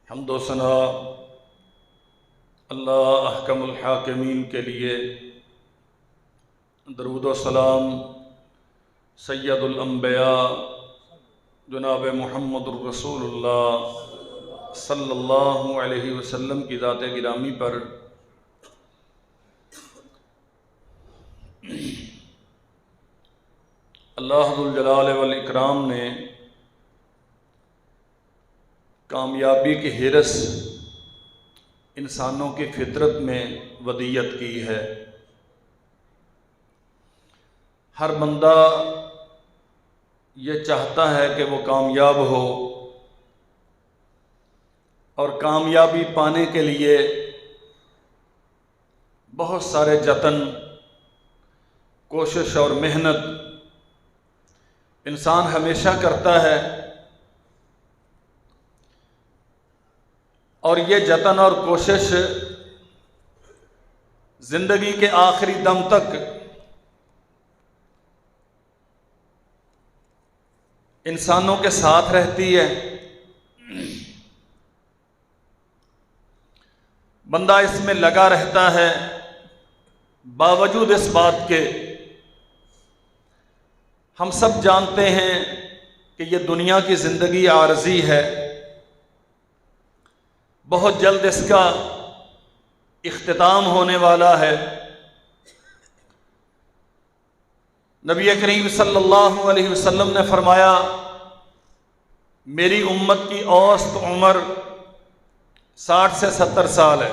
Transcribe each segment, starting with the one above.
حمد و ثنا اللہ احکم الحاکمین کے لیے، درود و سلام سید الانبیاء جناب محمد الرسول اللہ صلی اللہ علیہ وسلم کی ذات گرامی پر اللہ ذو الجلال والاکرام نے کامیابی کی حرص انسانوں کی فطرت میں ودیت کی ہے۔ ہر بندہ یہ چاہتا ہے کہ وہ کامیاب ہو، اور کامیابی پانے کے لیے بہت سارے جتن، کوشش اور محنت انسان ہمیشہ کرتا ہے، اور یہ جتن اور کوشش زندگی کے آخری دم تک انسانوں کے ساتھ رہتی ہے۔ بندہ اس میں لگا رہتا ہے، باوجود اس بات کے ہم سب جانتے ہیں کہ یہ دنیا کی زندگی عارضی ہے، بہت جلد اس کا اختتام ہونے والا ہے۔ نبی کریم صلی اللہ علیہ وسلم نے فرمایا، میری امت کی اوسط عمر 60 سے 70 سال ہے۔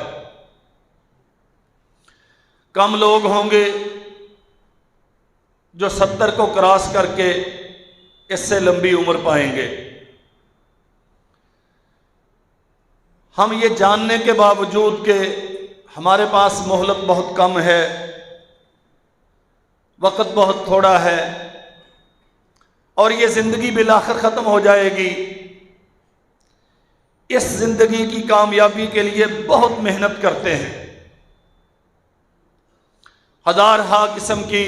کم لوگ ہوں گے جو 70 کو کراس کر کے اس سے لمبی عمر پائیں گے۔ ہم یہ جاننے کے باوجود کہ ہمارے پاس مہلت بہت کم ہے، وقت بہت تھوڑا ہے، اور یہ زندگی بالآخر ختم ہو جائے گی، اس زندگی کی کامیابی کے لیے بہت محنت کرتے ہیں۔ ہزارہا قسم کی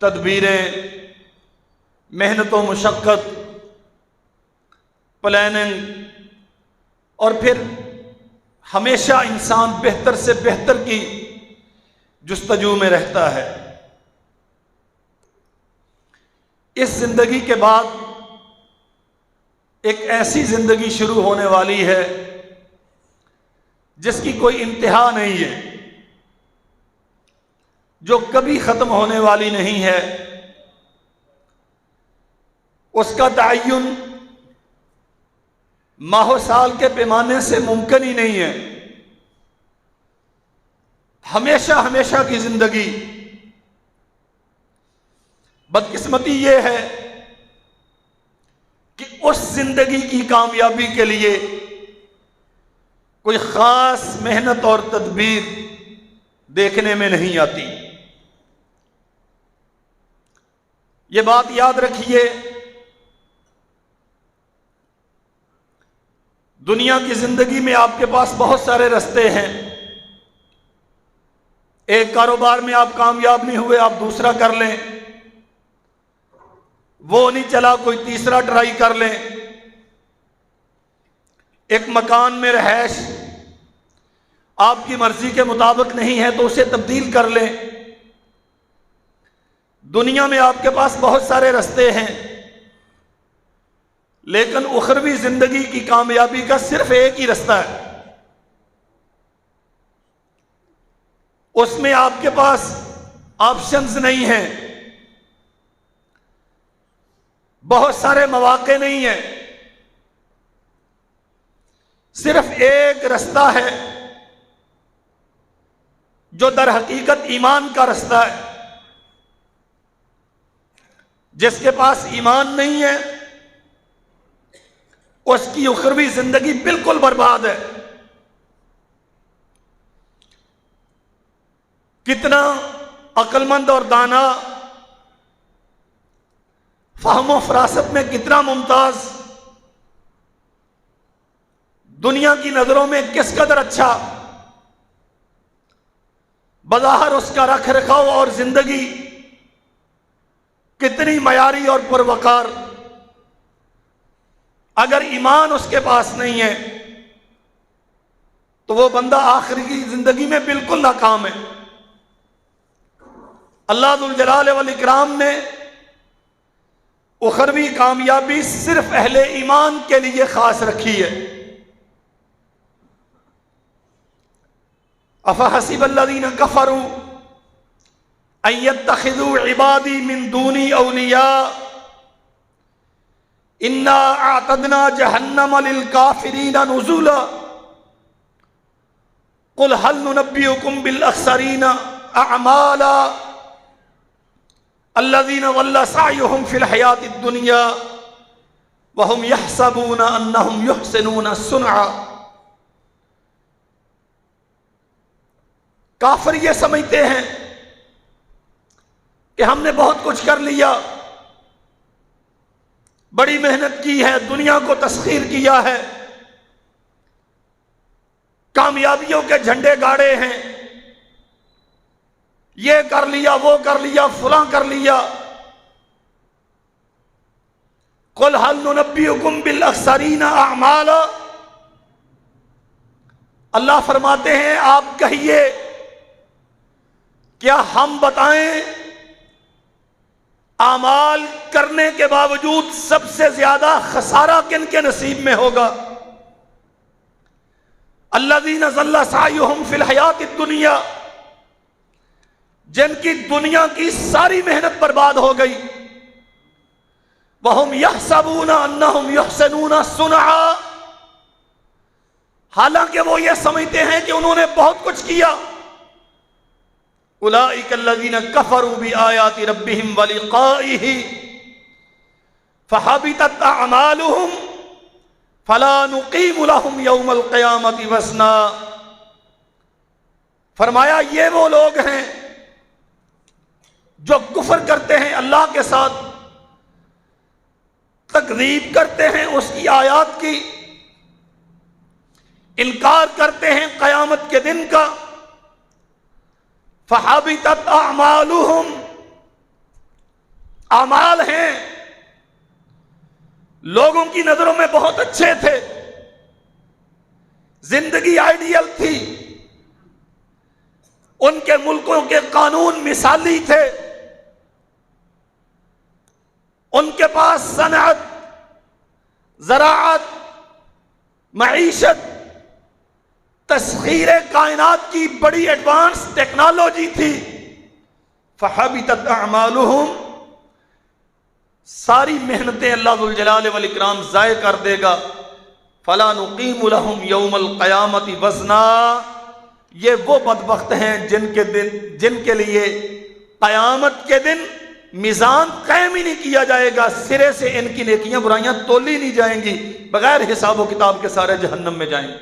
تدبیریں، محنت و مشقت، پلاننگ، اور پھر ہمیشہ انسان بہتر سے بہتر کی جستجو میں رہتا ہے۔ اس زندگی کے بعد ایک ایسی زندگی شروع ہونے والی ہے جس کی کوئی انتہا نہیں ہے، جو کبھی ختم ہونے والی نہیں ہے۔ اس کا تعین ماہ و سال کے پیمانے سے ممکن ہی نہیں ہے۔ ہمیشہ ہمیشہ کی زندگی۔ بدقسمتی یہ ہے کہ اس زندگی کی کامیابی کے لیے کوئی خاص محنت اور تدبیر دیکھنے میں نہیں آتی۔ یہ بات یاد رکھیے، دنیا کی زندگی میں آپ کے پاس بہت سارے رستے ہیں۔ ایک کاروبار میں آپ کامیاب نہیں ہوئے، آپ دوسرا کر لیں، وہ نہیں چلا، کوئی تیسرا ٹرائی کر لیں۔ ایک مکان میں رہائش آپ کی مرضی کے مطابق نہیں ہے تو اسے تبدیل کر لیں۔ دنیا میں آپ کے پاس بہت سارے رستے ہیں، لیکن اخروی زندگی کی کامیابی کا صرف ایک ہی رستہ ہے۔ اس میں آپ کے پاس آپشنز نہیں ہیں، بہت سارے مواقع نہیں ہیں، صرف ایک رستہ ہے جو در حقیقت ایمان کا رستہ ہے۔ جس کے پاس ایمان نہیں ہے اس کی اخروی زندگی بالکل برباد ہے۔ کتنا عقل مند اور دانا، فہم و فراست میں کتنا ممتاز، دنیا کی نظروں میں کس قدر اچھا، بظاہر اس کا رکھ رکھاؤ اور زندگی کتنی معیاری اور پروقار، اگر ایمان اس کے پاس نہیں ہے تو وہ بندہ آخری کی زندگی میں بالکل ناکام ہے۔ اللہ ذوالجلال والاکرام نے اخروی کامیابی صرف اہل ایمان کے لیے خاص رکھی ہے۔ افحسب الذین کفروا ان یتخذوا عبادی من دونی اولیاء انا اعتدنا جہنم للکافرین نزلا قل هل ننبئکم بالاخسرین اعمالا الذین ضل سعیهم فی الحیاۃ الدنیا وهم یحسبون انہم یحسنون صنعا۔ کافر یہ سمجھتے ہیں کہ ہم نے بہت کچھ کر لیا، بڑی محنت کی ہے، دنیا کو تسخیر کیا ہے، کامیابیوں کے جھنڈے گاڑے ہیں، یہ کر لیا، وہ کر لیا، فلاں کر لیا۔ قل هل ننبئکم بالاخسرین اعمالا، اللہ فرماتے ہیں آپ کہیے کیا ہم بتائیں اعمال کرنے کے باوجود سب سے زیادہ خسارہ کن کے نصیب میں ہوگا؟ الذین ضل سعیہم فی الحیاۃ الدنیا، جن کی دنیا کی ساری محنت برباد ہو گئی، وہم یحسبون انہم یحسنون صنعا، حالانکہ وہ یہ سمجھتے ہیں کہ انہوں نے بہت کچھ کیا۔ اولئک الذین کفروا بآیات ربہم ولقائہ فحبطت اعمالہم فلا نقیم لہم یوم القیامۃ وزنا۔ فرمایا یہ وہ لوگ ہیں جو کفر کرتے ہیں اللہ کے ساتھ، تکذیب کرتے ہیں اس کی آیات کی، انکار کرتے ہیں قیامت کے دن کا۔ فحبطت اعمالہم، اعمال ہیں، لوگوں کی نظروں میں بہت اچھے تھے، زندگی آئیڈیل تھی، ان کے ملکوں کے قانون مثالی تھے، ان کے پاس صنعت، زراعت، معیشت، تسخیر کائنات کی بڑی ایڈوانس ٹیکنالوجی تھی۔ فحبطت اعمالہم، ساری محنتیں اللہ ذوالجلال والاکرام ضائع کر دے گا۔ فلا نقیم لہم یوم القیامۃ وزنا، یہ وہ بدبخت ہیں جن کے لیے قیامت کے دن میزان قائم ہی نہیں کیا جائے گا، سرے سے ان کی نیکیاں برائیاں تولی نہیں جائیں گی، بغیر حساب و کتاب کے سارے جہنم میں جائیں گے۔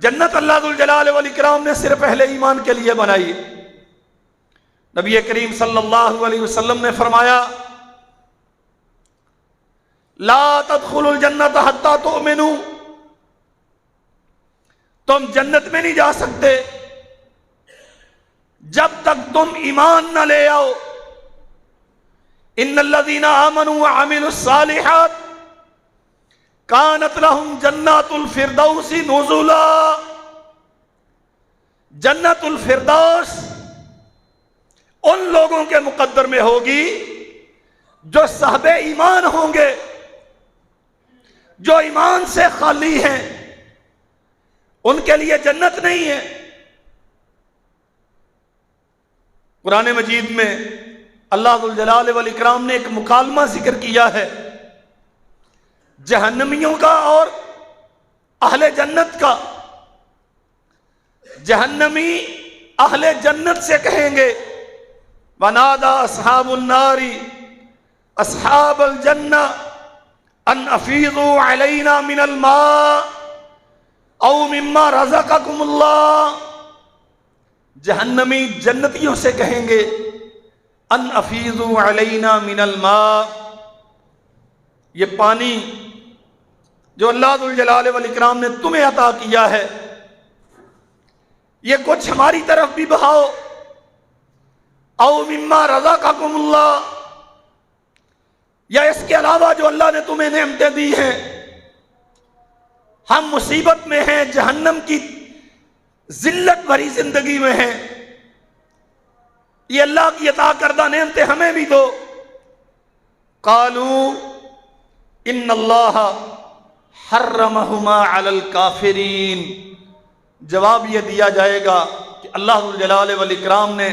جنت اللہ ذوالجلال والاکرام نے صرف اہل ایمان کے لیے بنائی۔ نبی کریم صلی اللہ علیہ وسلم نے فرمایا لا تدخلوا الجنت حتی تؤمنوا، تم جنت میں نہیں جا سکتے جب تک تم ایمان نہ لے آؤ۔ ان الذین آمنوا وعملوا الصالحات کانت لہم جنات الفردوس نزلا، جنت الفردوس ان لوگوں کے مقدر میں ہوگی جو صاحب ایمان ہوں گے، جو ایمان سے خالی ہیں، ان کے لیے جنت نہیں ہے۔ قرآن مجید میں اللہ ذوالجلال والاکرام نے ایک مکالمہ ذکر کیا ہے جہنمیوں کا اور اہل جنت کا۔ جہنمی اہل جنت سے کہیں گے وَنَادَى أَصْحَابُ النَّارِ أَصْحَابَ الْجَنَّةِ أَنْ أَفِيضُوا عَلَيْنَا مِنَ الْمَاءِ أَوْ مِمَّا رَزَقَكُمُ اللَّهُ، جہنمی جنتیوں سے کہیں گے ان افیضوا علینا من الماء، یہ پانی جو اللہ ذوالجلال والاکرام نے تمہیں عطا کیا ہے یہ کچھ ہماری طرف بھی بہاؤ، او مما رزقکم اللہ، یا اس کے علاوہ جو اللہ نے تمہیں نعمتیں دی ہیں ہم مصیبت میں ہیں، جہنم کی ذلت بھری زندگی میں ہیں، یہ اللہ کی عطا کردہ نعمتیں ہمیں بھی دو۔ قالوا ان اللہ حرمہما علی الکافرین، جواب یہ دیا جائے گا کہ اللہ ذو الجلال والاکرام نے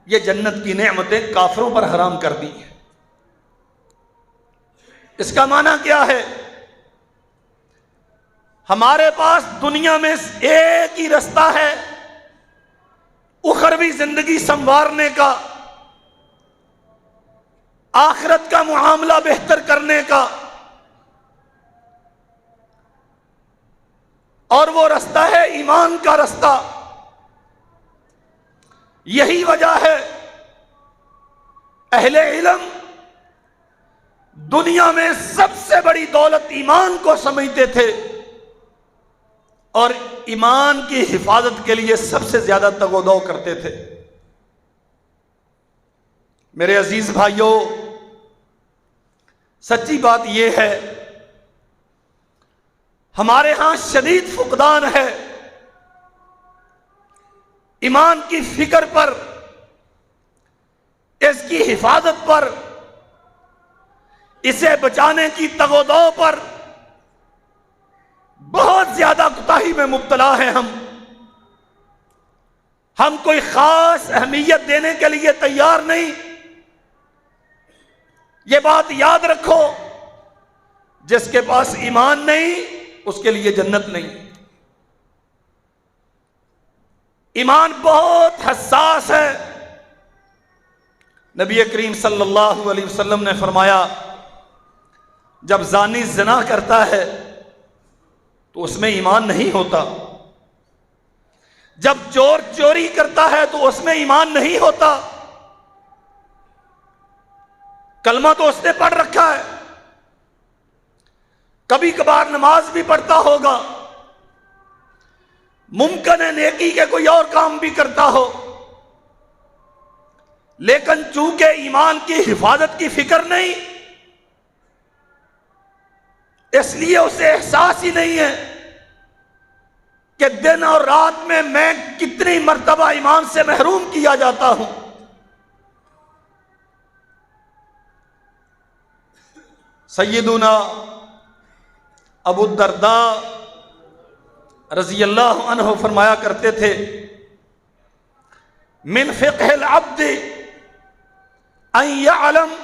یہ جنت کی نعمتیں کافروں پر حرام کر دی ہیں۔ اس کا معنی کیا ہے؟ ہمارے پاس دنیا میں ایک ہی رستہ ہے اخروی زندگی سنوارنے کا، آخرت کا معاملہ بہتر کرنے کا، اور وہ رستہ ہے ایمان کا رستہ۔ یہی وجہ ہے اہل علم دنیا میں سب سے بڑی دولت ایمان کو سمجھتے تھے، اور ایمان کی حفاظت کے لیے سب سے زیادہ تگ و دو کرتے تھے۔ میرے عزیز بھائیوں، سچی بات یہ ہے ہمارے ہاں شدید فقدان ہے ایمان کی فکر پر، اس کی حفاظت پر، اسے بچانے کی تگ و دو پر بہت زیادہ کوتاہی میں مبتلا ہیں ہم کوئی خاص اہمیت دینے کے لیے تیار نہیں۔ یہ بات یاد رکھو، جس کے پاس ایمان نہیں اس کے لیے جنت نہیں۔ ایمان بہت حساس ہے۔ نبی کریم صلی اللہ علیہ وسلم نے فرمایا جب زانی زنا کرتا ہے تو اس میں ایمان نہیں ہوتا، جب چور چوری کرتا ہے تو اس میں ایمان نہیں ہوتا۔ کلمہ تو اس نے پڑھ رکھا ہے، کبھی کبھار نماز بھی پڑھتا ہوگا، ممکن ہے نیکی کے کوئی اور کام بھی کرتا ہو، لیکن چونکہ ایمان کی حفاظت کی فکر نہیں، اس لیے اسے احساس ہی نہیں ہے کہ دن اور رات میں کتنی مرتبہ ایمان سے محروم کیا جاتا ہوں۔ سیدنا ابو الدرداء رضی اللہ عنہ فرمایا کرتے تھے من فقہ العبد ان يعلم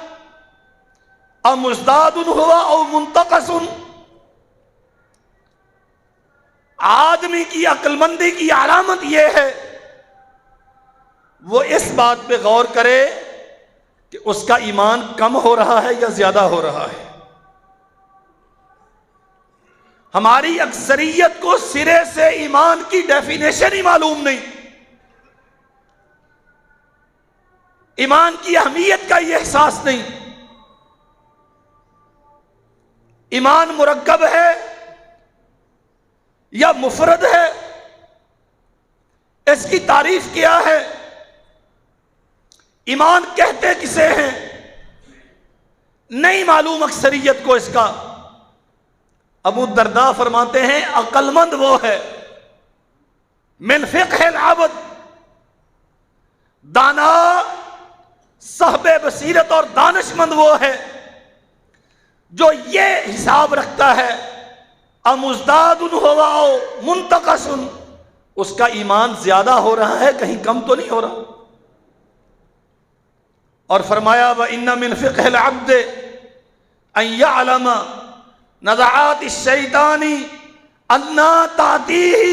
امزداد هو او منتقص۔ آدمی کی عقل مندی کی علامت یہ ہے وہ اس بات پہ غور کرے کہ اس کا ایمان کم ہو رہا ہے یا زیادہ ہو رہا ہے۔ ہماری اکثریت کو سرے سے ایمان کی ڈیفینیشن ہی معلوم نہیں، ایمان کی اہمیت کا یہ احساس نہیں۔ ایمان مرکب ہے یا مفرد ہے، اس کی تعریف کیا ہے، ایمان کہتے کسے ہیں، نہیں معلوم اکثریت کو اس کا۔ ابو الدرداء فرماتے ہیں عقل مند وہ ہے من فقہ العبد، دانا صاحب بصیرت اور دانش مند وہ ہے جو یہ حساب رکھتا ہے امزداد ہوا او منتقص، اس کا ایمان زیادہ ہو رہا ہے کہیں کم تو نہیں ہو رہا۔ اور فرمایا وَإِنَّ مِن فِقْهِ الْعَبْدِ أَن يَعْلَمَ نَزَعَاتِ الشَّيْطَانِ أَنَّا تَأْتِيهِ،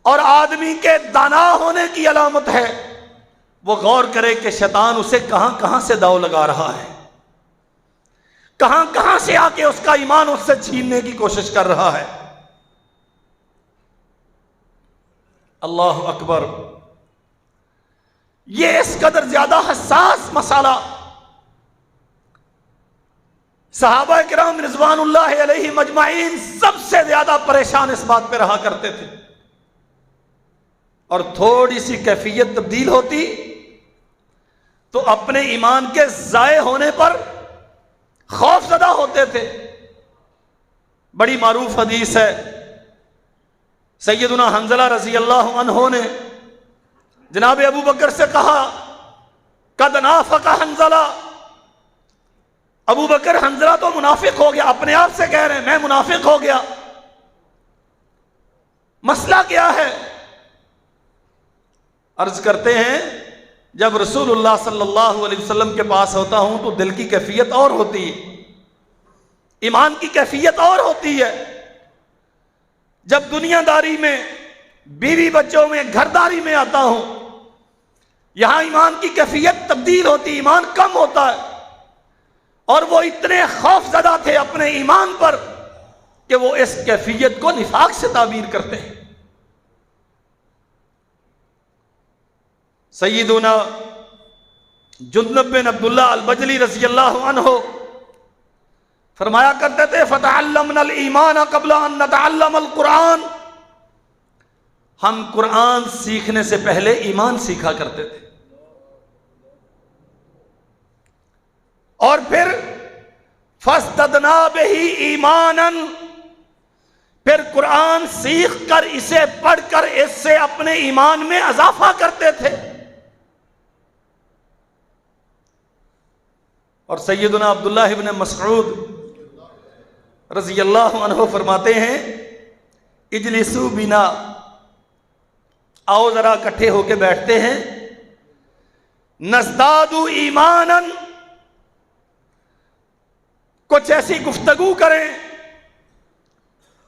اور آدمی کے دانا ہونے کی علامت ہے وہ غور کرے کہ شیطان اسے کہاں کہاں سے داؤ لگا رہا ہے، کہاں کہاں سے آ کے اس کا ایمان اس سے چھیننے کی کوشش کر رہا ہے۔ اللہ اکبر، یہ اس قدر زیادہ حساس مسئلہ صحابہ کرام رضوان اللہ علیہ مجمعین سب سے زیادہ پریشان اس بات پہ رہا کرتے تھے، اور تھوڑی سی کیفیت تبدیل ہوتی تو اپنے ایمان کے ضائع ہونے پر خوف زدہ ہوتے تھے۔ بڑی معروف حدیث ہے، سیدنا حنظلہ رضی اللہ عنہ نے جناب ابو بکر سے کہا قد نافق حنظلہ، ابو بکر حنظلہ تو منافق ہو گیا، اپنے آپ سے کہہ رہے ہیں میں منافق ہو گیا، مسئلہ کیا ہے؟ عرض کرتے ہیں جب رسول اللہ صلی اللہ علیہ وسلم کے پاس ہوتا ہوں تو دل کی کیفیت اور ہوتی ہے، ایمان کی کیفیت اور ہوتی ہے۔ جب دنیا داری میں، بیوی بچوں میں، گھرداری میں آتا ہوں، یہاں ایمان کی کیفیت تبدیل ہوتی، ایمان کم ہوتا ہے، اور وہ اتنے خوف زدہ تھے اپنے ایمان پر کہ وہ اس کیفیت کو نفاق سے تعبیر کرتے ہیں۔ سیدنا جندب بن عبداللہ البجلی رضی اللہ عنہ فرمایا کرتے تھے فتعلمنا الایمان قبل ان نتعلم القرآن، ہم قرآن سیکھنے سے پہلے ایمان سیکھا کرتے تھے، اور پھر فازددنا بہ ایمانا، پھر قرآن سیکھ کر اسے پڑھ کر اس سے اپنے ایمان میں اضافہ کرتے تھے۔ اور سیدنا عبداللہ ابن مسعود رضی اللہ عنہ فرماتے ہیں اجلسوا بنا، آؤ ذرا اکٹھے ہو کے بیٹھتے ہیں، نزداد ایمانا، کچھ ایسی گفتگو کریں،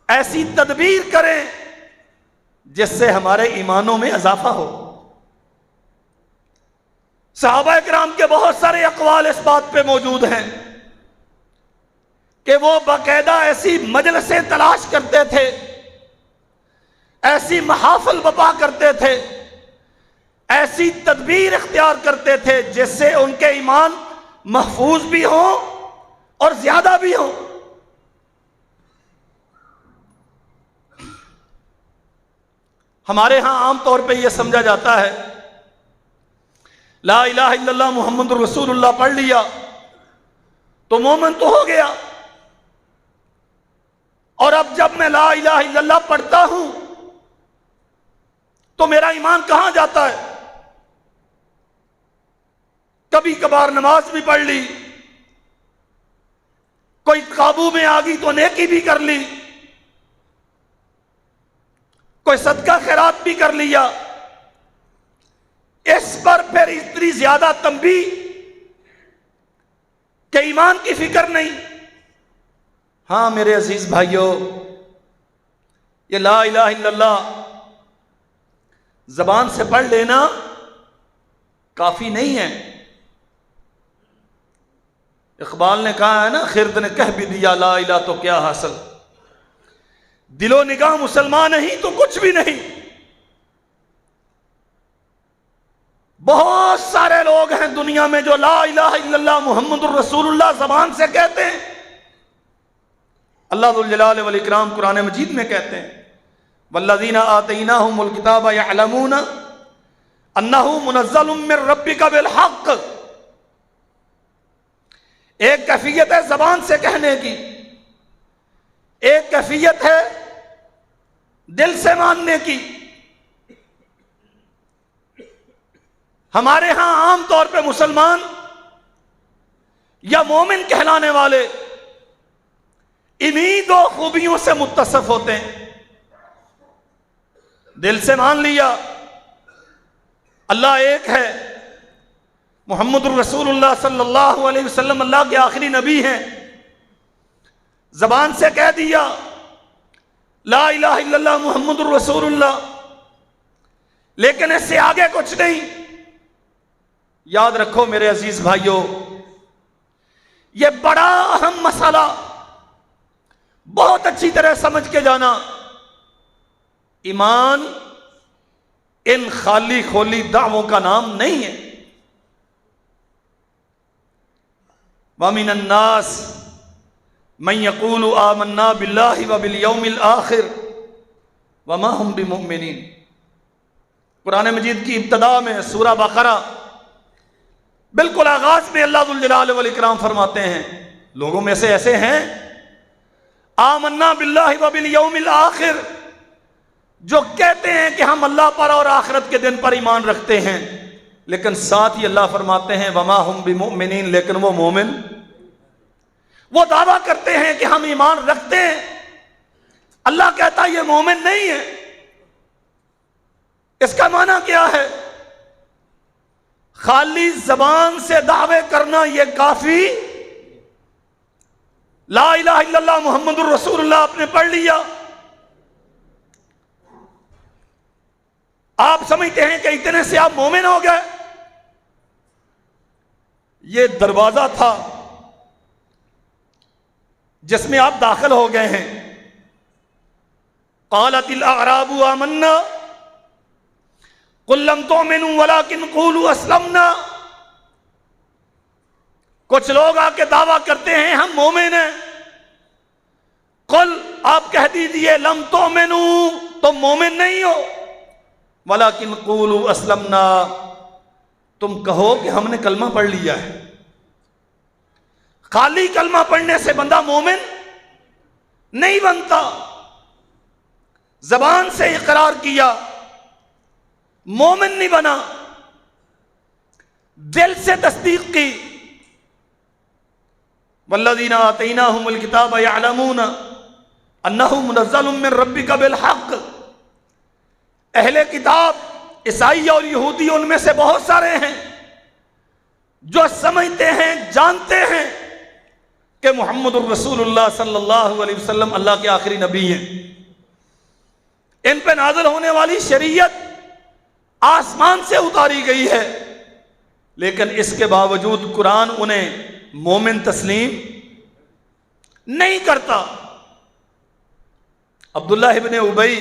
ایسی تدبیر کریں جس سے ہمارے ایمانوں میں اضافہ ہو۔ صحابہ کرام کے بہت سارے اقوال اس بات پہ موجود ہیں کہ وہ باقاعدہ ایسی مجلسیں تلاش کرتے تھے، ایسی محافل برپا کرتے تھے، ایسی تدبیر اختیار کرتے تھے جس سے ان کے ایمان محفوظ بھی ہوں اور زیادہ بھی ہوں۔ ہمارے ہاں عام طور پہ یہ سمجھا جاتا ہے لا الہ الا اللہ محمد رسول اللہ پڑھ لیا تو مومن تو ہو گیا، اور اب جب میں لا الہ الا اللہ پڑھتا ہوں تو میرا ایمان کہاں جاتا ہے؟ کبھی کبھار نماز بھی پڑھ لی، کوئی قابو میں آ گئی تو نیکی بھی کر لی، کوئی صدقہ خیرات بھی کر لیا، اس پر پھر اتنی زیادہ تنبیہ کہ ایمان کی فکر نہیں۔ ہاں میرے عزیز بھائیوں، یہ لا الہ الا اللہ زبان سے پڑھ لینا کافی نہیں ہے۔ اقبال نے کہا ہے نا، خرد نے کہہ بھی دیا لا الہ تو کیا حاصل، دل و نگاہ مسلمان نہیں تو کچھ بھی نہیں۔ بہت سارے لوگ ہیں دنیا میں جو لا الہ الا اللہ محمد الرسول اللہ زبان سے کہتے ہیں، اللہ ذو الجلال والاکرام قرآن مجید میں کہتے ہیں والذین آتیناہم الکتاب یعلمون انہ منزل من ربک بالحق۔ ایک کیفیت ہے زبان سے کہنے کی، ایک کیفیت ہے دل سے ماننے کی۔ ہمارے ہاں عام طور پہ مسلمان یا مومن کہلانے والے انہی دو خوبیوں سے متصف ہوتے ہیں، دل سے مان لیا اللہ ایک ہے، محمد الرسول اللہ صلی اللہ علیہ وسلم اللہ کے آخری نبی ہیں، زبان سے کہہ دیا لا الہ الا اللہ محمد الرسول اللہ، لیکن اس سے آگے کچھ نہیں۔ یاد رکھو میرے عزیز بھائیوں، یہ بڑا اہم مسئلہ بہت اچھی طرح سمجھ کے جانا، ایمان ان خالی خولی دعووں کا نام نہیں ہے۔ وَمِنَ النَّاسِ مَن يَقُولُ آمَنَّا بِاللَّهِ وَبِالْيَوْمِ الْآخِرِ وَمَا هُمْ بِمُؤْمِنِينَ۔ قرآن مجید کی ابتدا میں سورہ بقرہ بالکل آغاز میں اللہ ذو الجلال والاکرام فرماتے ہیں لوگوں میں سے ایسے ہیں آمنا باللہ و بالیوم الآخر، جو کہتے ہیں کہ ہم اللہ پر اور آخرت کے دن پر ایمان رکھتے ہیں، لیکن ساتھ ہی اللہ فرماتے ہیں وما ہم بمؤمنین، لیکن وہ مومن، وہ دعویٰ کرتے ہیں کہ ہم ایمان رکھتے ہیں، اللہ کہتا ہے یہ مومن نہیں ہے۔ اس کا معنی کیا ہے؟ خالی زبان سے دعوے کرنا یہ کافی؟ لا الہ الا اللہ محمد الرسول اللہ آپ نے پڑھ لیا، آپ سمجھتے ہیں کہ اتنے سے آپ مومن ہو گئے؟ یہ دروازہ تھا جس میں آپ داخل ہو گئے ہیں۔ قالت الاعراب آمنا قل لم تؤمنوا ولكن قولوا اسلمنا، کچھ لوگ آ کے دعویٰ کرتے ہیں ہم مومن ہیں، قل آپ کہہ دیجئے لم تؤمنوا تم مومن نہیں ہو، ولكن قولوا اسلمنا تم کہو کہ ہم نے کلمہ پڑھ لیا ہے۔ خالی کلمہ پڑھنے سے بندہ مومن نہیں بنتا، زبان سے اقرار کیا مومن نہیں بنا، دل سے تصدیق کی۔ والذین آتیناہم الکتاب یعلمون انہ منزل من ربک بالحق، اہل کتاب عیسائی اور یہودی ان میں سے بہت سارے ہیں جو سمجھتے ہیں، جانتے ہیں کہ محمد الرسول اللہ صلی اللہ علیہ وسلم اللہ کے آخری نبی ہیں، ان پہ نازل ہونے والی شریعت آسمان سے اتاری گئی ہے، لیکن اس کے باوجود قرآن انہیں مومن تسلیم نہیں کرتا۔ عبداللہ ابن ابی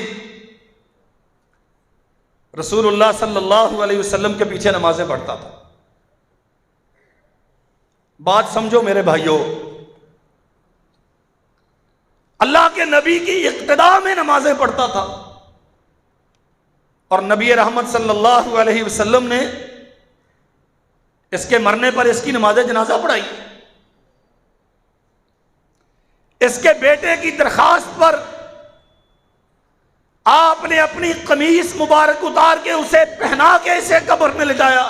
رسول اللہ صلی اللہ علیہ وسلم کے پیچھے نمازیں پڑھتا تھا۔ بات سمجھو میرے بھائیوں، اللہ کے نبی کی اقتداء میں نمازیں پڑھتا تھا، اور نبی رحمت صلی اللہ علیہ وسلم نے اس کے مرنے پر اس کی نماز جنازہ پڑھائی۔ اس کے بیٹے کی درخواست پر آپ نے اپنی قمیص مبارک اتار کے اسے پہنا کے اسے قبر میں لے جایا۔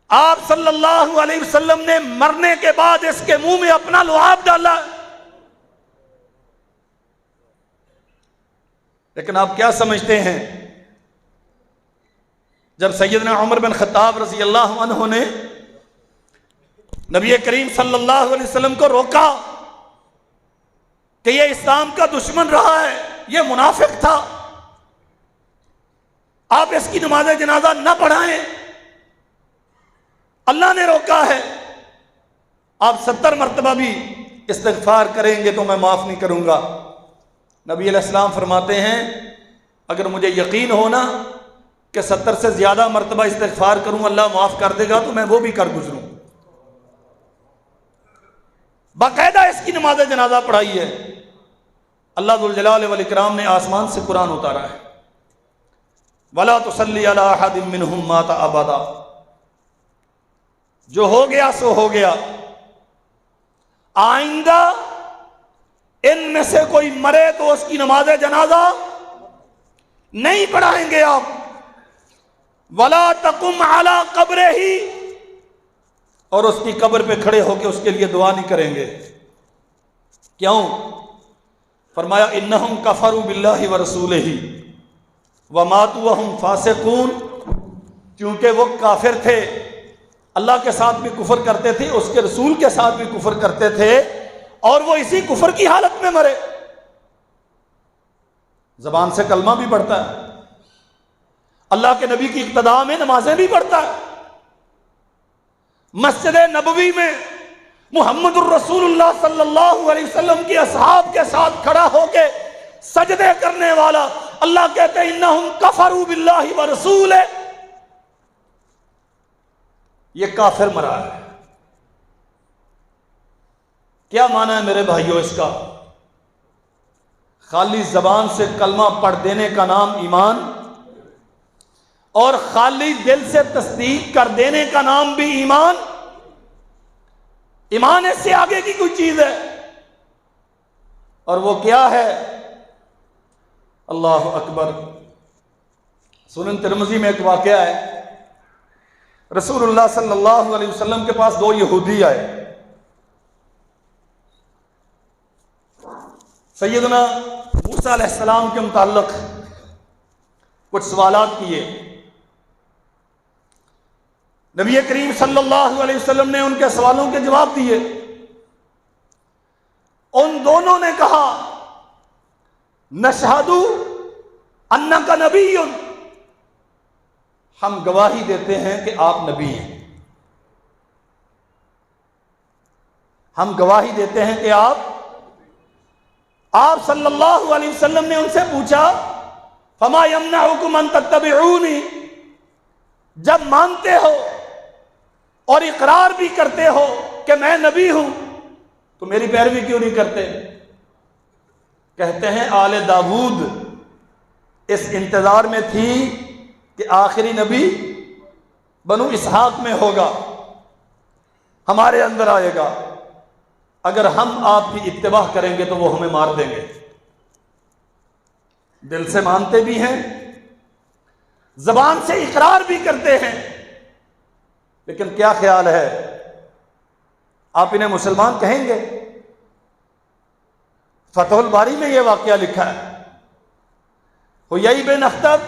آپ صلی اللہ علیہ وسلم نے مرنے کے بعد اس کے منہ میں اپنا لعاب ڈالا، لیکن آپ کیا سمجھتے ہیں جب سیدنا عمر بن خطاب رضی اللہ عنہ نے نبی کریم صلی اللہ علیہ وسلم کو روکا کہ یہ اسلام کا دشمن رہا ہے، یہ منافق تھا، آپ اس کی نماز جنازہ نہ پڑھائیں، اللہ نے روکا ہے، آپ 70 مرتبہ بھی استغفار کریں گے تو میں معاف نہیں کروں گا۔ نبی علیہ السلام فرماتے ہیں اگر مجھے یقین ہونا کہ 70 سے زیادہ مرتبہ استغفار کروں اللہ معاف کر دے گا تو میں وہ بھی کر گزروں۔ باقاعدہ اس کی نماز جنازہ پڑھائی ہے۔ اللہ ذوالجلال والاکرام نے آسمان سے قرآن اتارا ہے، وَلَا تُصَلِّ عَلَىٰ أَحَدٍ مِّنْهُمْ مَاتَ أَبَدًا، جو ہو گیا سو ہو گیا، آئندہ ان میں سے کوئی مرے تو اس کی نماز جنازہ نہیں پڑھائیں گے آپ۔ وَلَا تَقُمْ عَلَىٰ قَبْرِهِ، اور اس کی قبر پہ کھڑے ہو کے اس کے لیے دعا نہیں کریں گے۔ کیوں؟ فرمایا انہم کفروا باللہ ورسولہ وماتوا وہم فاسقون، کیونکہ وہ کافر تھے، اللہ کے ساتھ بھی کفر کرتے تھے، اس کے رسول کے ساتھ بھی کفر کرتے تھے، اور وہ اسی کفر کی حالت میں مرے۔ زبان سے کلمہ بھی پڑھتا ہے، اللہ کے نبی کی اقتداء میں نمازیں بھی پڑھتا ہے، مسجد نبوی میں محمد الرسول اللہ صلی اللہ علیہ وسلم کی اصحاب کے ساتھ کھڑا ہو کے سجدے کرنے والا، اللہ کہتے ہیں انہم کفروا باللہ ورسولہ، یہ کافر مرا ہے۔ کیا معنی ہے میرے بھائیوں اس کا؟ خالی زبان سے کلمہ پڑھ دینے کا نام ایمان، اور خالی دل سے تصدیق کر دینے کا نام بھی ایمان۔ ایمان اس سے آگے کی کوئی چیز ہے؟ اور وہ کیا ہے؟ اللہ اکبر۔ سنن ترمذی میں ایک واقعہ ہے، رسول اللہ صلی اللہ علیہ وسلم کے پاس 2 یہودی آئے، سیدنا موسیٰ علیہ السلام کے متعلق کچھ سوالات کیے۔ نبی کریم صلی اللہ علیہ وسلم نے ان کے سوالوں کے جواب دیے۔ ان دونوں نے کہا نشہد انک نبی، ہم گواہی دیتے ہیں کہ آپ نبی ہیں، ہم گواہی دیتے ہیں کہ آپ صلی اللہ علیہ وسلم نے ان سے پوچھا فما یمنعکم ان تتبعونی، جب مانتے ہو اور اقرار بھی کرتے ہو کہ میں نبی ہوں تو میری پیروی کیوں نہیں کرتے؟ کہتے ہیں آل داود اس انتظار میں تھی کہ آخری نبی بنو اسحاق میں ہوگا، ہمارے اندر آئے گا، اگر ہم آپ کی اتباع کریں گے تو وہ ہمیں مار دیں گے۔ دل سے مانتے بھی ہیں، زبان سے اقرار بھی کرتے ہیں، لیکن کیا خیال ہے آپ انہیں مسلمان کہیں گے؟ فتح الباری میں یہ واقعہ لکھا ہے، حیی بن اخطب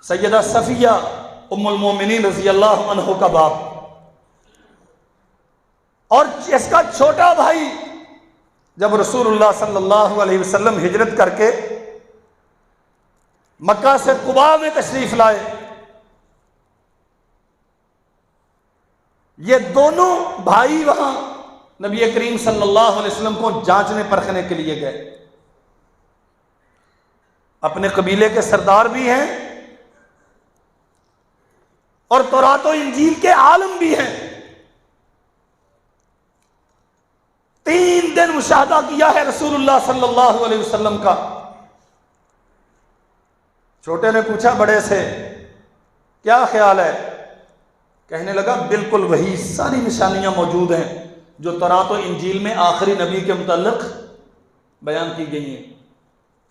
سیدہ صفیہ ام المومنین رضی اللہ عنہ کا باپ، اور اس کا چھوٹا بھائی جب رسول اللہ صلی اللہ علیہ وسلم ہجرت کر کے مکہ سے قباء میں تشریف لائے، یہ دونوں بھائی وہاں نبی کریم صلی اللہ علیہ وسلم کو جانچنے پرکھنے کے لیے گئے۔ اپنے قبیلے کے سردار بھی ہیں اور تورات و انجیل کے عالم بھی ہیں۔ 3 دن مشاہدہ کیا ہے رسول اللہ صلی اللہ علیہ وسلم کا۔ چھوٹے نے پوچھا بڑے سے کیا خیال ہے؟ کہنے لگا بالکل وہی ساری نشانیاں موجود ہیں جو تورات و انجیل میں آخری نبی کے متعلق بیان کی گئی ہیں۔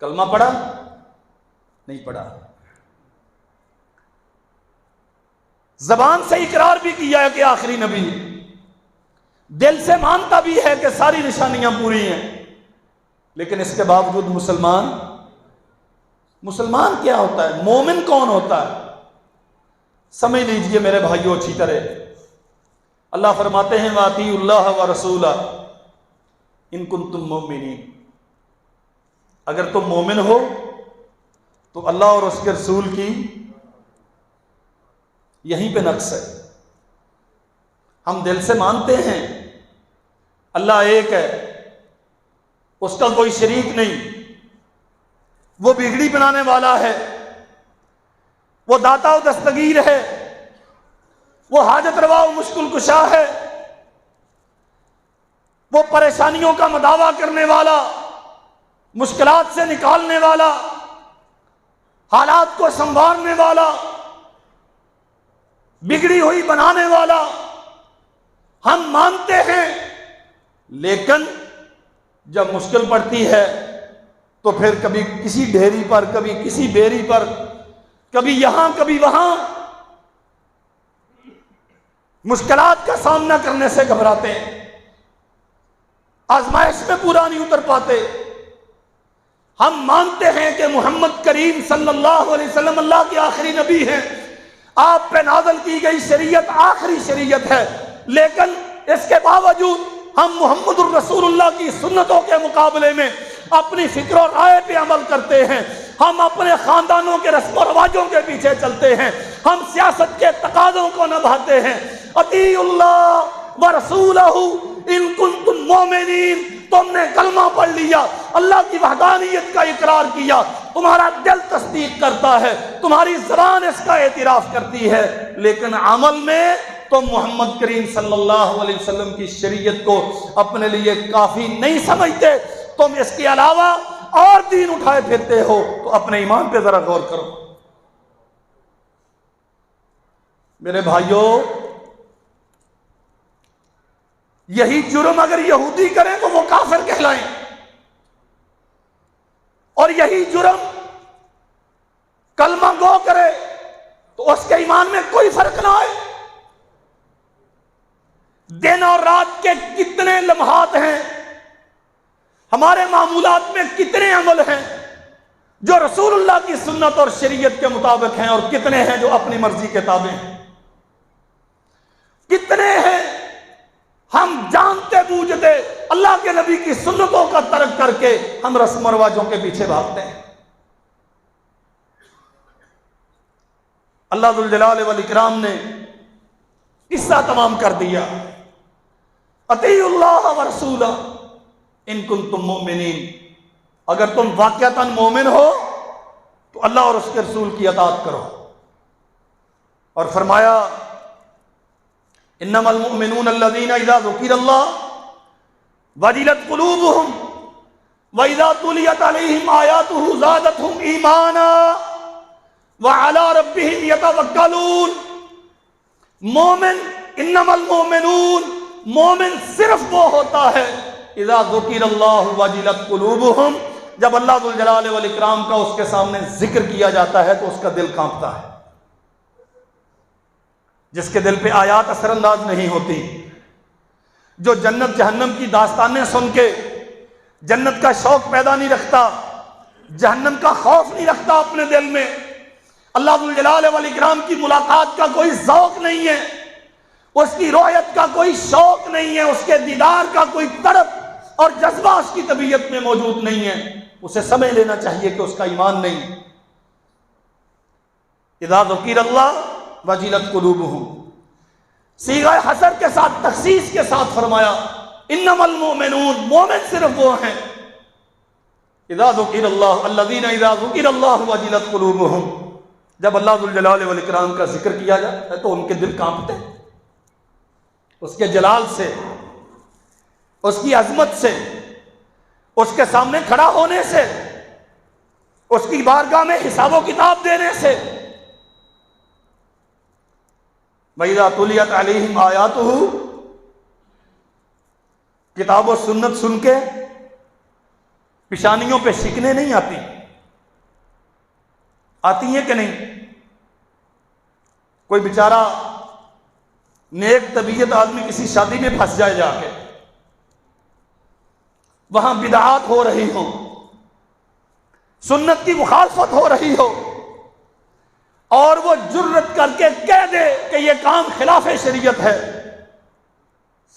کلمہ پڑھا؟ نہیں پڑھا۔ زبان سے اقرار بھی کیا ہے کہ آخری نبی، دل سے مانتا بھی ہے کہ ساری نشانیاں پوری ہیں، لیکن اس کے باوجود مسلمان کیا ہوتا ہے؟ مومن کون ہوتا ہے؟ سمجھ لیجئے میرے بھائیوں اچھی طرح، اللہ فرماتے ہیں وَأَطِیعُوا اللَّهَ وَرَسُولَهُ إِن كُنتُم مُؤْمِنِينَ، اگر تم مومن ہو تو اللہ اور اس کے رسول کی یہیں پہ نقص ہے۔ ہم دل سے مانتے ہیں اللہ ایک ہے، اس کا کوئی شریک نہیں، وہ بگڑی بنانے والا ہے، وہ داتا و دستگیر ہے، وہ حاجت روا و مشکل کشا ہے، وہ پریشانیوں کا مداوع کرنے والا، مشکلات سے نکالنے والا، حالات کو سنوارنے والا، بگڑی ہوئی بنانے والا، ہم مانتے ہیں، لیکن جب مشکل پڑتی ہے تو پھر کبھی کسی ڈھیری پر، کبھی کسی بیری پر، کبھی یہاں کبھی وہاں مشکلات کا سامنا کرنے سے گھبراتے ہیں، آزمائش میں پورا نہیں اتر پاتے۔ ہم مانتے ہیں کہ محمد کریم صلی اللہ علیہ وسلم اللہ کے آخری نبی ہیں، آپ پہ نازل کی گئی شریعت آخری شریعت ہے، لیکن اس کے باوجود ہم محمد الرسول اللہ کی سنتوں کے مقابلے میں اپنی فکر و رائے پہ عمل کرتے ہیں، ہم اپنے خاندانوں کے رسم و رواجوں کے پیچھے چلتے ہیں، ہم سیاست کے تقاضوں کو نبھاتے ہیں۔ اطیعوا اللہ ورسولہ ان کنتم مؤمنین، تم نے کلمہ پڑھ لیا، اللہ کی وحدانیت کا اقرار کیا، تمہارا دل تصدیق کرتا ہے، تمہاری زبان اس کا اعتراف کرتی ہے، لیکن عمل میں تم محمد کریم صلی اللہ علیہ وسلم کی شریعت کو اپنے لیے کافی نہیں سمجھتے، تم اس کے علاوہ اور دین اٹھائے پھرتے ہو، تو اپنے ایمان پہ ذرا غور کرو۔ میرے بھائیوں، یہی جرم اگر یہودی کریں تو وہ کافر کہلائیں، اور یہی جرم کلمہ گو کرے تو اس کے ایمان میں کوئی فرق نہ آئے۔ دن اور رات کے کتنے لمحات ہیں، ہمارے معمولات میں کتنے عمل ہیں جو رسول اللہ کی سنت اور شریعت کے مطابق ہیں، اور کتنے ہیں جو اپنی مرضی کے تابع ہیں۔ کتنے ہیں ہم جانتے بوجھتے اللہ کے نبی کی سنتوں کا ترک کر کے ہم رسم و رواجوں کے پیچھے بھاگتے ہیں۔ اللہ ذوالجلال والاکرام نے قصہ تمام کر دیا، اطیعوا اللہ ورسولہ ان کنتم مؤمنین، اگر تم واقعتاً مومن ہو تو اللہ اور اس کے رسول کی اطاعت کرو۔ اور فرمایا انما المؤمنون الذین اذا ذکر اللہ وجلت قلوبہم واذا تلیت علیہم آیاتہ زادتہم ایمانا وعلی ربہم یتوکلون۔ مومن، انما المؤمنون، مومن صرف وہ ہوتا ہے اذا ذکر اللہ وجلت قلوبہم، جب اللہ ذوالجلال والاکرام کا اس کے سامنے ذکر کیا جاتا ہے تو اس کا دل کانپتا ہے۔ جس کے دل پہ آیات اثر انداز نہیں ہوتی، جو جنت جہنم کی داستانیں سن کے جنت کا شوق پیدا نہیں رکھتا، جہنم کا خوف نہیں رکھتا اپنے دل میں، اللہ ذوالجلال والاکرام کی ملاقات کا کوئی ذوق نہیں ہے، اس کی رؤیت کا کوئی شوق نہیں ہے، اس کے دیدار کا کوئی تڑپ اور جذبہ اس کی طبیعت میں موجود نہیں ہے، اسے سمجھ لینا چاہیے کہ اس کا ایمان نہیں۔ اذا ذکر اللہ وجلت قلوبہم، صیغہ حصر کے ساتھ، تخصیص کے ساتھ فرمایا انما المؤمنون، مومن صرف وہ ہیں اذا ذکر اللہ، الذین اذا ذکر اللہ وجلت قلوبہم، جب اللہ ذوالجلال والاکرام کا ذکر کیا جاتا ہے تو ان کے دل کانپتے ہیں، اس کے جلال سے، اس کی عظمت سے، اس کے سامنے کھڑا ہونے سے، اس کی بارگاہ میں حساب و کتاب دینے سے۔ وَإِذَا تُلِيَتْ عَلَيْهِمْ آيَاتُهُ، کتاب و سنت سن کے پیشانیوں پہ شکنیں نہیں آتی، آتی ہیں کہ نہیں؟ کوئی بیچارہ نیک طبیعت آدمی کسی شادی میں پھنس جائے، جا کے وہاں بدعات ہو رہی ہوں، سنت کی مخالفت ہو رہی ہو، اور وہ جرت کر کے کہہ دے کہ یہ کام خلاف شریعت ہے،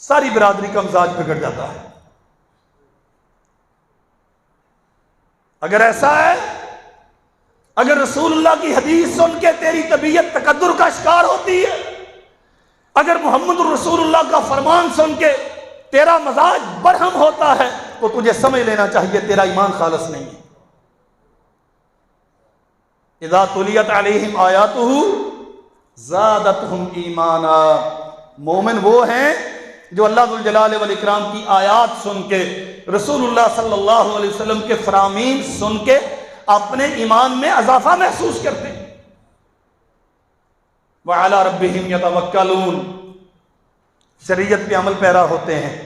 ساری برادری کا مزاج بگڑ جاتا ہے۔ اگر ایسا ہے، اگر رسول اللہ کی حدیث سن کے تیری طبیعت تکدر کا شکار ہوتی ہے، اگر محمد رسول اللہ کا فرمان سن کے تیرا مزاج برہم ہوتا ہے، تو تجھے سمجھ لینا چاہیے تیرا ایمان خالص نہیں ہے۔ اذا تلیت علیہم آیاتہ زادتہم ایمانا، مومن وہ ہیں جو اللہ ذوالجلال والاکرام کی آیات سن کے، رسول اللہ صلی اللہ علیہ وسلم کے فرامین سن کے اپنے ایمان میں اضافہ محسوس کرتے ہیں۔ وعلی ربہم یتوکلون، شریعت پہ عمل پیرا ہوتے ہیں،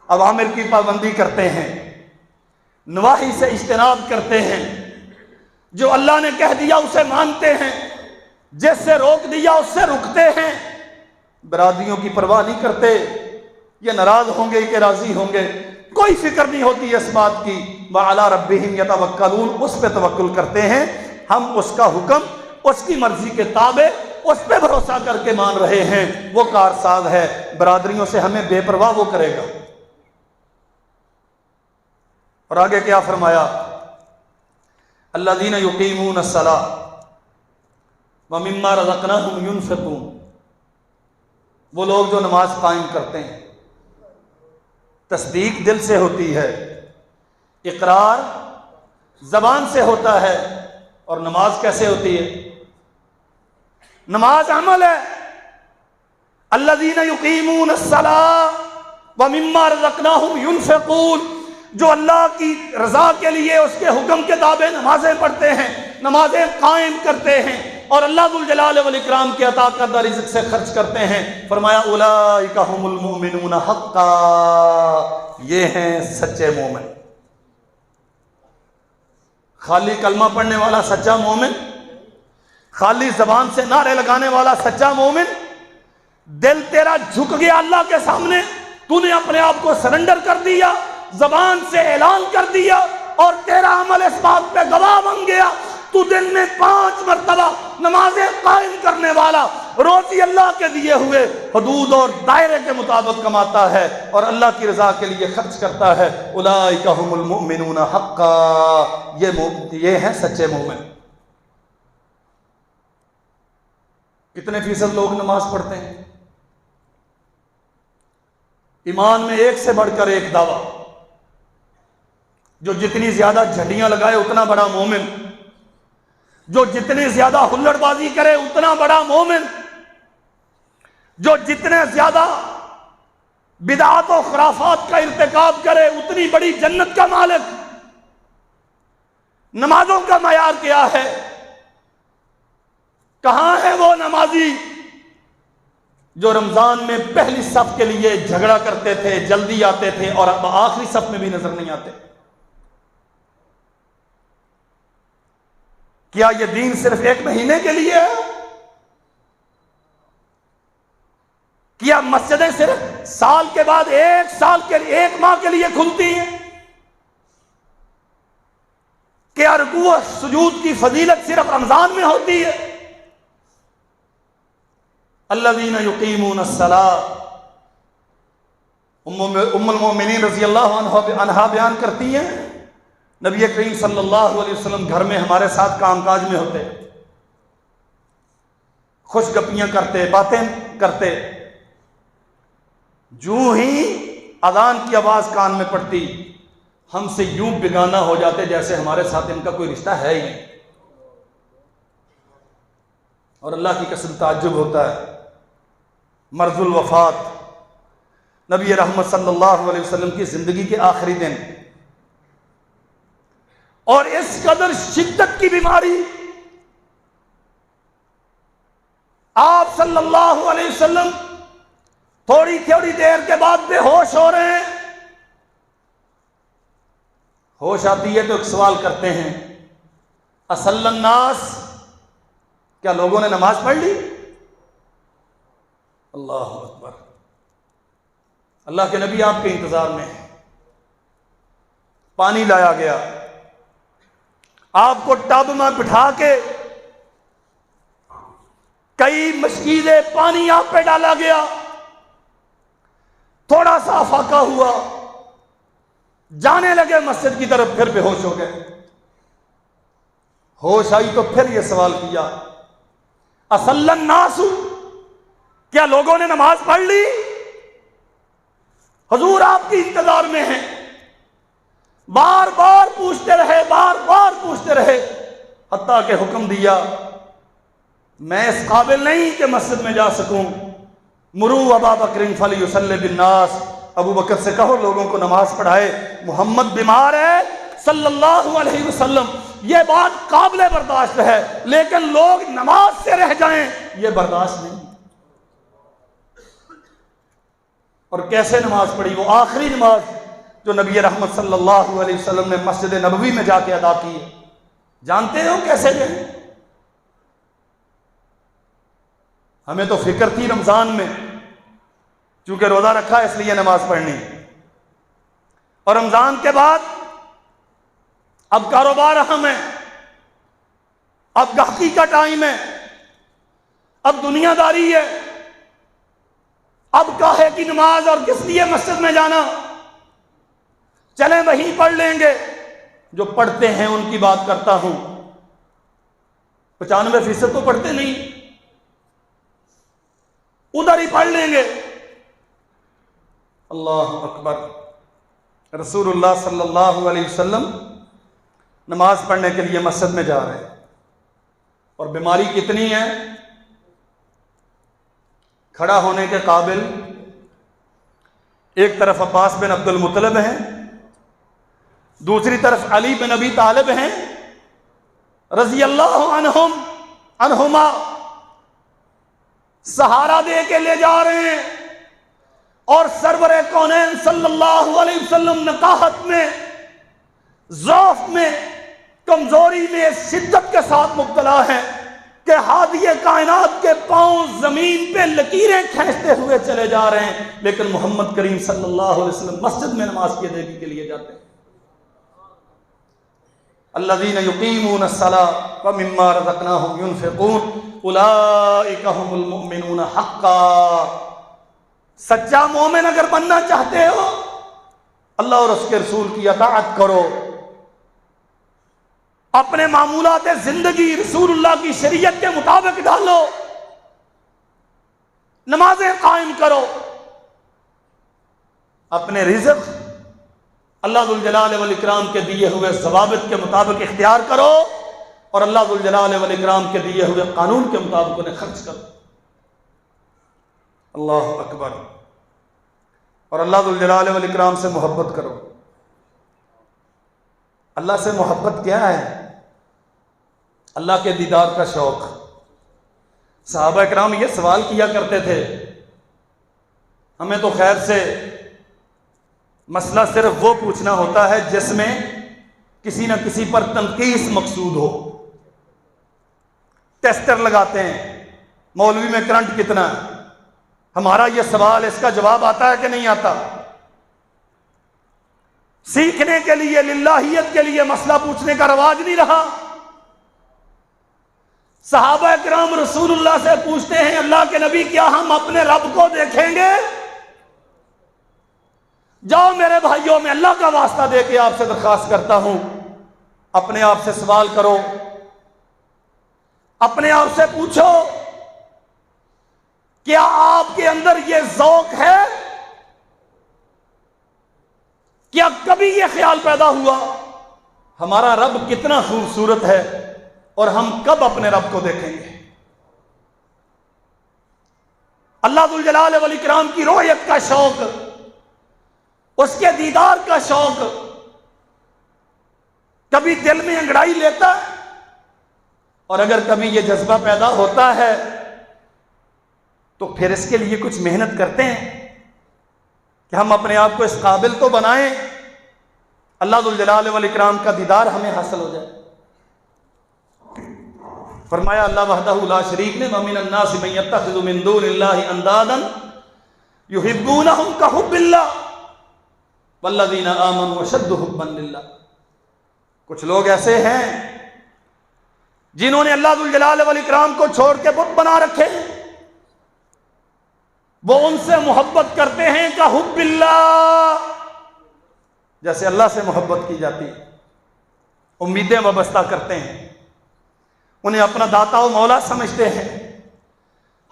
اوامر کی پابندی کرتے ہیں، نواہی سے اجتناب کرتے ہیں، جو اللہ نے کہہ دیا اسے مانتے ہیں، جس سے روک دیا اس سے رکتے ہیں، برادریوں کی پرواہ نہیں کرتے، یہ ناراض ہوں گے کہ راضی ہوں گے، کوئی فکر نہیں ہوتی اس بات کی۔ وعلی ربہم یتوکلون، اس پہ توکل کرتے ہیں، ہم اس کا حکم، اس کی مرضی کے تابع، اس پہ بھروسہ کر کے مان رہے ہیں، وہ کارساز ہے، برادریوں سے ہمیں بے پرواہ وہ کرے گا۔ اور آگے کیا فرمایا؟ الذین یقیمون الصلاۃ ومما رزقناہم ینفقون، وہ لوگ جو نماز قائم کرتے ہیں، تصدیق دل سے ہوتی ہے، اقرار زبان سے ہوتا ہے، اور نماز کیسے ہوتی ہے؟ نماز عمل ہے۔ الذین یقیمون الصلاۃ ومما رزقناہم ینفقون، جو اللہ کی رضا کے لیے اس کے حکم کے تابع نمازیں پڑھتے ہیں، نمازیں قائم کرتے ہیں، اور اللہ ذوالجلال والاکرام کے عطا کردہ رزق سے خرچ کرتے ہیں، فرمایا اولئک ھم المؤمنون حقا، یہ ہیں سچے مومن۔ خالی کلمہ پڑھنے والا سچا مومن، خالی زبان سے نعرے لگانے والا سچا مومن، دل تیرا جھک گیا اللہ کے سامنے، تو نے اپنے آپ کو سرنڈر کر دیا، زبان سے اعلان کر دیا، اور تیرا عمل اس بات پہ گواہ بن گیا، تو دن میں 5 مرتبہ نمازیں قائم کرنے والا، روزی اللہ کے دیے ہوئے حدود اور دائرے کے مطابق کماتا ہے اور اللہ کی رضا کے لیے خرچ کرتا ہے۔ اولئک هم المؤمنون حقا، یہ ہیں سچے مومن۔ کتنے فیصد لوگ نماز پڑھتے ہیں؟ ایمان میں ایک سے بڑھ کر ایک دعویٰ، جو جتنی زیادہ جھنڈیاں لگائے اتنا بڑا مومن، جو جتنی زیادہ ہلڑ بازی کرے اتنا بڑا مومن، جو جتنے زیادہ بدعات و خرافات کا ارتکاب کرے اتنی بڑی جنت کا مالک۔ نمازوں کا معیار کیا ہے؟ کہاں ہے وہ نمازی جو رمضان میں پہلی صف کے لیے جھگڑا کرتے تھے، جلدی آتے تھے، اور اب آخری صف میں بھی نظر نہیں آتے؟ کیا یہ دین صرف 1 مہینے کے لیے ہے؟ کیا مسجدیں صرف سال کے بعد 1 ماہ کے لیے کھلتی ہیں؟ کیا رکوع و سجود کی فضیلت صرف رمضان میں ہوتی ہے؟ الذین یقیمون الصلاۃ، ام المؤمنین رضی اللہ عنہا بیان کرتی ہیں، نبی کریم صلی اللہ علیہ وسلم گھر میں ہمارے ساتھ کام کاج میں ہوتے، خوش گپیاں کرتے، باتیں کرتے، جو ہی اذان کی آواز کان میں پڑتی ہم سے یوں بیگانہ ہو جاتے جیسے ہمارے ساتھ ان کا کوئی رشتہ ہے ہی نہیں۔ اور اللہ کی قسم تعجب ہوتا ہے، مرض الوفات نبی رحمت صلی اللہ علیہ وسلم کی زندگی کے آخری دن، اور اس قدر شدت کی بیماری، آپ صلی اللہ علیہ وسلم تھوڑی دیر کے بعد بے ہوش ہو رہے ہیں۔ ہوش آتی ہے تو ایک سوال کرتے ہیں، اصل الناس، کیا لوگوں نے نماز پڑھ لی؟ اللہ اکبر، اللہ کے نبی آپ کے انتظار میں ہیں۔ پانی لایا گیا، آپ کو ٹب میں بٹھا کے کئی مشکیزیں پانی آپ پہ ڈالا گیا، تھوڑا سا افاقہ ہوا، جانے لگے مسجد کی طرف، پھر بے ہوش ہو گئے۔ ہوش آئی تو پھر یہ سوال کیا، اصل الناس، کیا لوگوں نے نماز پڑھ لی؟ حضور آپ کی انتظار میں ہیں، بار بار پوچھتے رہے، حتیٰ کہ حکم دیا، میں اس قابل نہیں کہ مسجد میں جا سکوں، مروا ابا بکر فلیصلی بالناس، ابو بکر سے کہو لوگوں کو نماز پڑھائے، محمد بیمار ہے صلی اللہ علیہ وسلم، یہ بات قابل برداشت ہے، لیکن لوگ نماز سے رہ جائیں یہ برداشت نہیں۔ اور کیسے نماز پڑھی؟ وہ آخری نماز جو نبی رحمت صلی اللہ علیہ وسلم نے مسجد نبوی میں جا کے ادا کی ہے، جانتے ہو کیسے گئے؟ ہمیں تو فکر تھی رمضان میں، چونکہ روزہ رکھا اس لیے نماز پڑھنی، اور رمضان کے بعد اب کاروبار اہم ہے، اب گاہکی کا ٹائم ہے، اب دنیا داری ہے، اب کاہے کی نماز اور کس لیے مسجد میں جانا، چلیں وہیں پڑھ لیں گے۔ جو پڑھتے ہیں ان کی بات کرتا ہوں، 95% تو پڑھتے نہیں، ادھر ہی پڑھ لیں گے۔ اللہ اکبر، رسول اللہ صلی اللہ علیہ وسلم نماز پڑھنے کے لیے مسجد میں جا رہے ہیں، اور بیماری کتنی ہے، کھڑا ہونے کے قابل، ایک طرف عباس بن عبد المطلب ہیں، دوسری طرف علی بن ابی طالب ہیں رضی اللہ عنہما، سہارا دے کے لے جا رہے ہیں، اور سرور کونین صلی اللہ علیہ وسلم نقاہت میں، ضعف میں، کمزوری میں شدت کے ساتھ مبتلا ہیں کہ ہادی کائنات کے پاؤں زمین پہ لکیریں کھینچتے ہوئے چلے جا رہے ہیں، لیکن محمد کریم صلی اللہ علیہ وسلم مسجد میں نماز کی ادائیگی کے لیے جاتے ہیں۔ الذین یقیمون الصلاۃ ومما رزقناہم ینفقون اولئک ھم المؤمنون حقا۔ سچا مومن اگر بننا چاہتے ہو اللہ اور اس کے رسول کی اطاعت کرو، اپنے معمولات زندگی رسول اللہ کی شریعت کے مطابق ڈالو، نمازیں قائم کرو، اپنے رزق اللہ ذوالجلال والاکرام کے دیے ہوئے ضوابط کے مطابق اختیار کرو، اور اللہ ذوالجلال والاکرام کے دیے ہوئے قانون کے مطابق انہیں خرچ کرو۔ اللہ اکبر۔ اور اللہ ذوالجلال والاکرام سے محبت کرو۔ اللہ سے محبت کیا ہے؟ اللہ کے دیدار کا شوق۔ صحابہ اکرام یہ سوال کیا کرتے تھے، ہمیں تو خیر سے مسئلہ صرف وہ پوچھنا ہوتا ہے جس میں کسی نہ کسی پر تنقیس مقصود ہو۔ ٹیسٹر لگاتے ہیں، مولوی میں کرنٹ کتنا ہے، ہمارا یہ سوال اس کا جواب آتا ہے کہ نہیں آتا؟ سیکھنے کے لیے، للہیت کے لیے مسئلہ پوچھنے کا رواج نہیں رہا۔ صحابہ کرام رسول اللہ سے پوچھتے ہیں، اللہ کے نبی کیا ہم اپنے رب کو دیکھیں گے؟ جاؤ میرے بھائیوں، میں اللہ کا واسطہ دے کے آپ سے درخواست کرتا ہوں، اپنے آپ سے سوال کرو، اپنے آپ سے پوچھو، کیا آپ کے اندر یہ ذوق ہے؟ کیا کبھی یہ خیال پیدا ہوا ہمارا رب کتنا خوبصورت ہے اور ہم کب اپنے رب کو دیکھیں گے؟ اللہ ذوالجلال والاکرام کی رؤیت کا شوق، اس کے دیدار کا شوق کبھی دل میں انگڑائی لیتا ہے؟ اور اگر کبھی یہ جذبہ پیدا ہوتا ہے تو پھر اس کے لیے کچھ محنت کرتے ہیں کہ ہم اپنے آپ کو اس قابل تو بنائیں اللہ ذوالجلال والاکرام کا دیدار ہمیں حاصل ہو جائے۔ فرمایا اللہ وحدہ لا شریک نے، وَمِنَ النَّاسِ مَن يَتَّخِذُ مِن دُونِ اللَّهِ أَندَادًا يُحِبُّونَهُمْ كَحُبِّ اللَّهِ وَالَّذِينَ آمَنُوا أَشَدُّ حُبًّا لِلَّهِ۔ کچھ لوگ ایسے ہیں جنہوں نے اللہ ذوالجلال والاکرام کو چھوڑ کے بت بنا رکھے ہیں، وہ ان سے محبت کرتے ہیں کہ حب اللہ، جیسے اللہ سے محبت کی جاتی ہے، امیدیں وابستہ کرتے ہیں، انہیں اپنا داتا و مولا سمجھتے ہیں،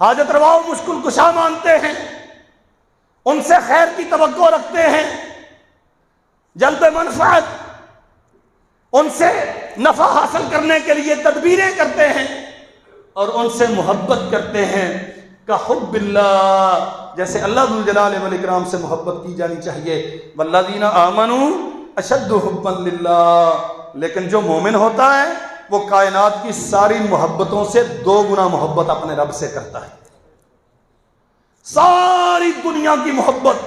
حاجت روا و مشکل کشا مانتے ہیں، ان سے خیر کی توقع رکھتے ہیں، جلب منفعت، ان سے نفع حاصل کرنے کے لیے تدبیریں کرتے ہیں، اور ان سے محبت کرتے ہیں کہ حب اللہ، جیسے اللہ ذوالجلال والاکرام سے محبت کی جانی چاہیے۔ والذین آمنوا اشد حبا للہ، لیکن جو مومن ہوتا ہے وہ کائنات کی ساری محبتوں سے 2 گنا محبت اپنے رب سے کرتا ہے۔ ساری دنیا کی محبت،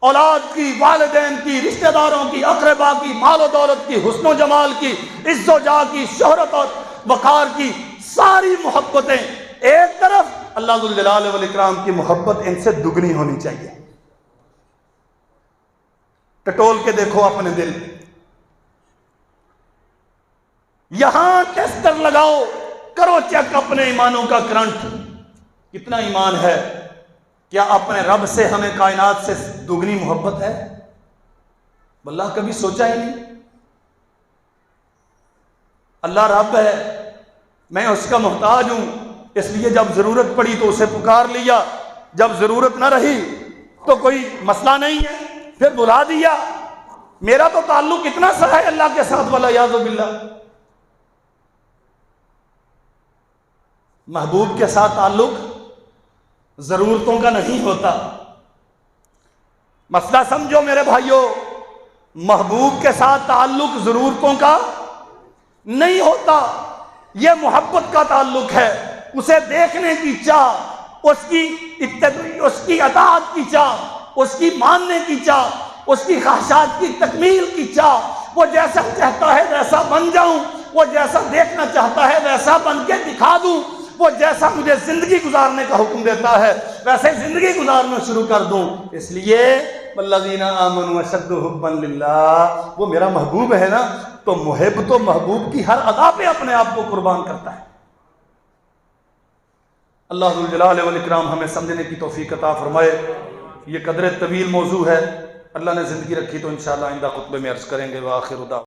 اولاد کی، والدین کی، رشتہ داروں کی، اقربا کی، مال و دولت کی، حسن و جمال کی، عز و جاہ کی، شہرت اور وقار کی، ساری محبتیں ایک طرف، اللہ ذوالجلال والاکرام کی محبت ان سے دگنی ہونی چاہیے۔ ٹٹول کے دیکھو اپنے دل، یہاں ٹیسٹر لگاؤ، کرو چیک اپنے ایمانوں کا کرنٹ، کتنا ایمان ہے؟ کیا اپنے رب سے ہمیں کائنات سے دگنی محبت ہے؟ واللہ کبھی سوچا ہی نہیں۔ اللہ رب ہے، میں اس کا محتاج ہوں، اس لیے جب ضرورت پڑی تو اسے پکار لیا، جب ضرورت نہ رہی تو کوئی مسئلہ نہیں ہے، پھر بلا دیا۔ میرا تو تعلق اتنا سا ہے اللہ کے ساتھ، والعیاذ باللہ۔ محبوب کے ساتھ تعلق ضرورتوں کا نہیں ہوتا۔ مسئلہ سمجھو میرے بھائیوں، محبوب کے ساتھ تعلق ضرورتوں کا نہیں ہوتا، یہ محبت کا تعلق ہے۔ اسے دیکھنے کی چاہ، اس کی اطاعت کی چاہ، اس کی ماننے کی چاہ، اس کی خواہشات کی تکمیل کی چاہ، وہ جیسا چاہتا ہے ویسا بن جاؤں، وہ جیسا دیکھنا چاہتا ہے ویسا بن کے دکھا دوں، وہ جیسا مجھے زندگی گزارنے کا حکم دیتا ہے ویسے زندگی گزارنا شروع کر دوں۔ اس لیے والذین آمنوا اشد حبا للہ، وہ میرا محبوب ہے نا، تو محب تو محبوب کی ہر ادا پہ اپنے آپ کو قربان کرتا ہے۔ اللہ ذوالجلال والاکرام ہمیں سمجھنے کی توفیق عطا فرمائے۔ یہ قدر طویل موضوع ہے، اللہ نے زندگی رکھی تو انشاءاللہ آئندہ خطبے میں عرض کریں گے۔ وآخر دعوانا